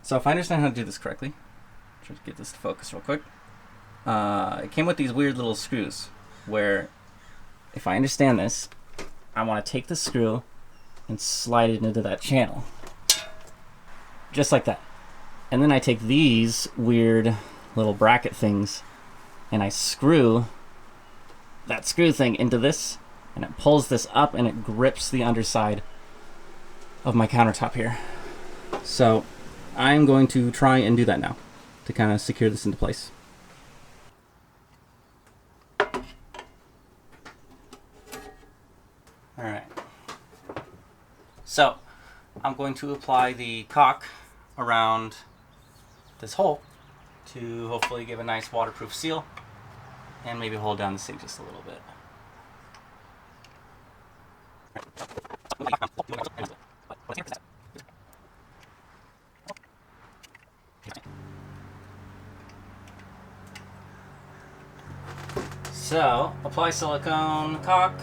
So if I understand how to do this correctly, try to get this to focus real quick. It came with these weird little screws where, if I understand this, I want to take the screw and slide it into that channel. Just like that. And then I take these weird little bracket things and I screw that screw thing into this, and it pulls this up and it grips the underside of my countertop here. So I'm going to try and do that now to kind of secure this into place. Alright. So I'm going to apply the caulk around this hole to hopefully give a nice waterproof seal and maybe hold down the sink just a little bit. So, apply silicone caulk,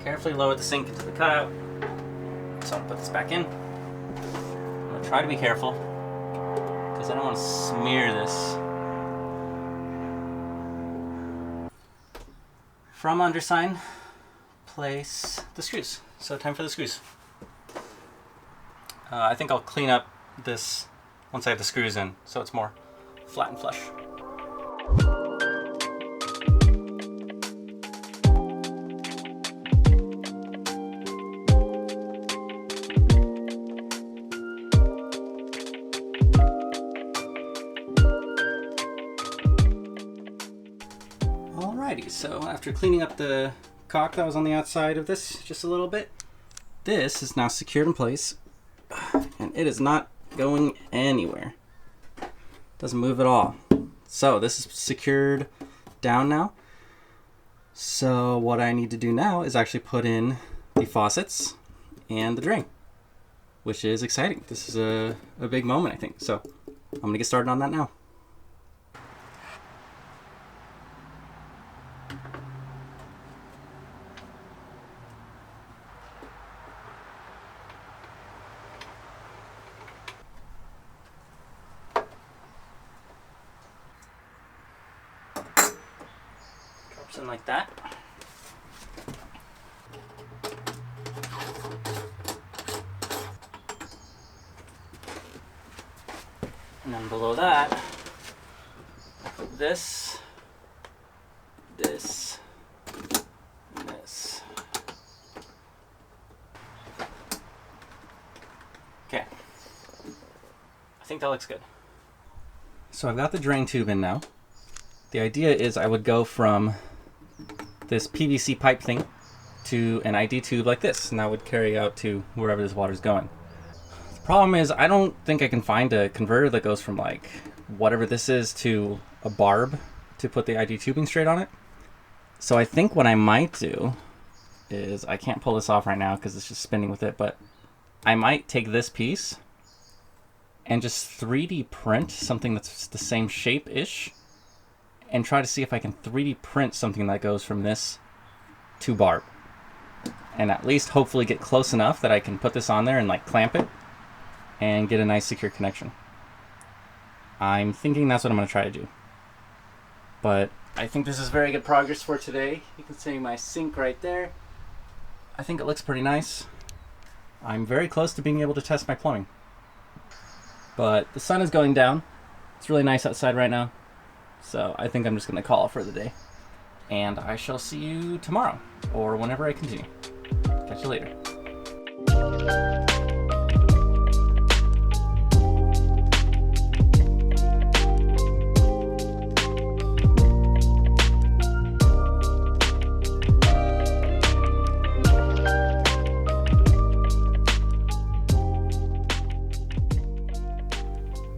carefully lower the sink into the cutout. So I'll put this back in. I'm going to try to be careful because I don't want to smear this. From underside, place the screws. So time for the screws. I think I'll clean up this once I have the screws in so it's more flat and flush. Alrighty, so after cleaning up the caulk that was on the outside of this just a little bit, this is now secured in place and it is not going anywhere. Doesn't move at all. So this is secured down now. So what I need to do now is actually put in the faucets and the drain, which is exciting. This is a big moment, I think. So I'm gonna get started on that now. Drops in like that. And then below that, I put this, this, and this. Okay. I think that looks good. So I've got the drain tube in now. The idea is I would go from this PVC pipe thing to an ID tube like this, and that would carry out to wherever this water's going. The problem is I don't think I can find a converter that goes from like whatever this is to a barb to put the ID tubing straight on it. So I think what I might do is, I can't pull this off right now because it's just spinning with it, but I might take this piece and just 3D print something that's the same shape-ish and try to see if I can 3D print something that goes from this to barb. And at least hopefully get close enough that I can put this on there and like clamp it and get a nice secure connection. I'm thinking that's what I'm gonna try to do. But I think this is very good progress for today. You can see my sink right there. I think it looks pretty nice. I'm very close to being able to test my plumbing. But the sun is going down. It's really nice outside right now. So I think I'm just going to call it for the day. And I shall see you tomorrow, or whenever I continue. Catch you later.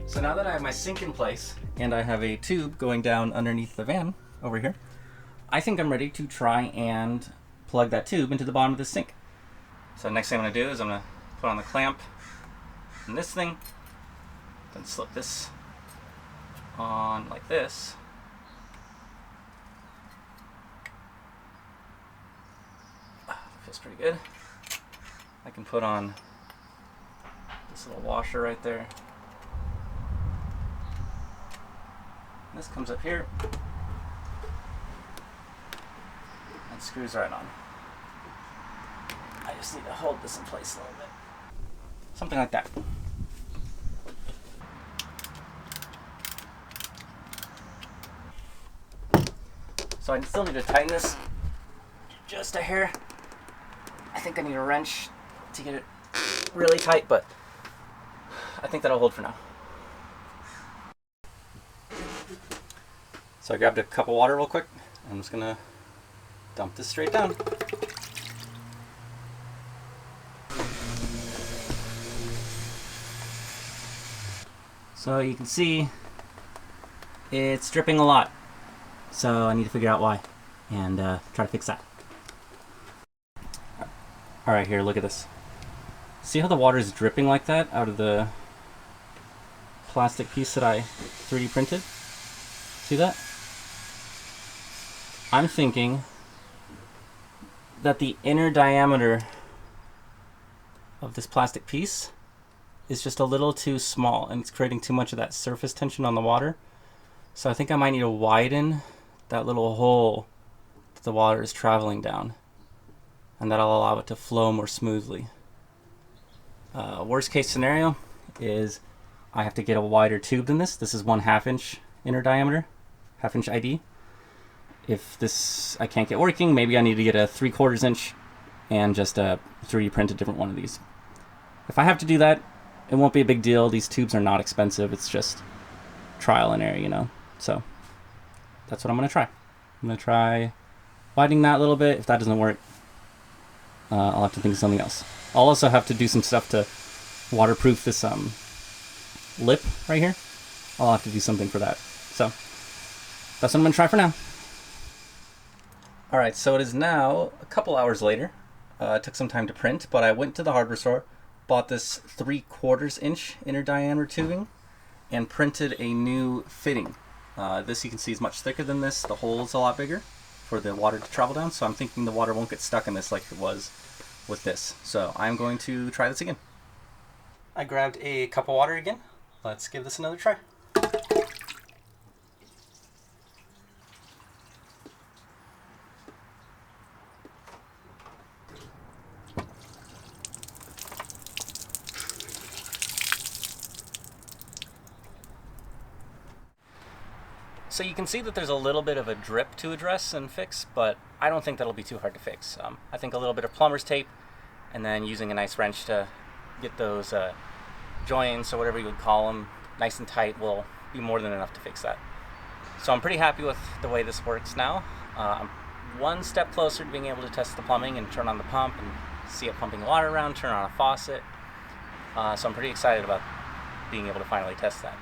So now that I have my sink in place, and I have a tube going down underneath the van over here, I think I'm ready to try and plug that tube into the bottom of the sink. So next thing I'm going to do is I'm going to put on the clamp on this thing, then slip this on like this. Feels pretty good. I can put on this little washer right there. This comes up here and screws right on. I just need to hold this in place a little bit. Something like that. So I still need to tighten this just a hair. I think I need a wrench to get it really tight, but I think that'll hold for now. So I grabbed a cup of water real quick. I'm just gonna dump this straight down. So you can see it's dripping a lot. So I need to figure out why and try to fix that. Alright, here, look at this. See how the water is dripping like that out of the plastic piece that I 3D printed? See that? I'm thinking that the inner diameter of this plastic piece is just a little too small and it's creating too much of that surface tension on the water. So I think I might need to widen that little hole that the water is traveling down, and that'll allow it to flow more smoothly. Worst case scenario is I have to get a wider tube than this. This is 1/2 inch inner diameter, 1/2 inch ID. If this I can't get working, maybe I need to get a 3/4 inch and just 3D print a different one of these. If I have to do that, it won't be a big deal. These tubes are not expensive. It's just trial and error, you know. So that's what I'm gonna try. I'm gonna try widening that a little bit. If that doesn't work, I'll have to think of something else. I'll also have to do some stuff to waterproof this lip right here. I'll have to do something for that. So that's what I'm gonna try for now. All right, so it is now a couple hours later. It took some time to print, but I went to the hardware store, bought this 3/4 inch inner diameter tubing, and printed a new fitting. This you can see is much thicker than this. The hole's a lot bigger for the water to travel down, so I'm thinking the water won't get stuck in this like it was with this. So I'm going to try this again. I grabbed a cup of water again. Let's give this another try. So you can see that there's a little bit of a drip to address and fix, but I don't think that'll be too hard to fix. I think a little bit of plumber's tape and then using a nice wrench to get those joints or whatever you would call them nice and tight will be more than enough to fix that. So I'm pretty happy with the way this works now. I'm one step closer to being able to test the plumbing and turn on the pump and see it pumping water around, turn on a faucet. So I'm pretty excited about being able to finally test that.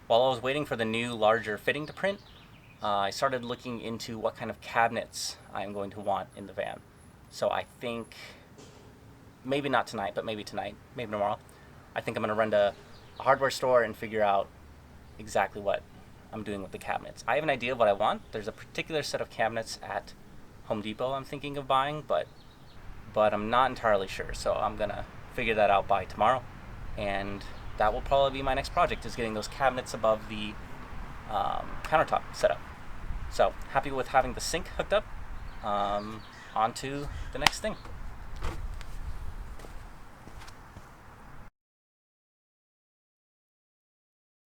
While I was waiting for the new, larger fitting to print, I started looking into what kind of cabinets I'm going to want in the van. So I think, maybe not tonight, but maybe tonight, maybe tomorrow, I think I'm going to run to a hardware store and figure out exactly what I'm doing with the cabinets. I have an idea of what I want. There's a particular set of cabinets at Home Depot I'm thinking of buying, but I'm not entirely sure. So I'm going to figure that out by tomorrow, and that will probably be my next project, is getting those cabinets above the countertop set up. So happy with having the sink hooked up. On to the next thing.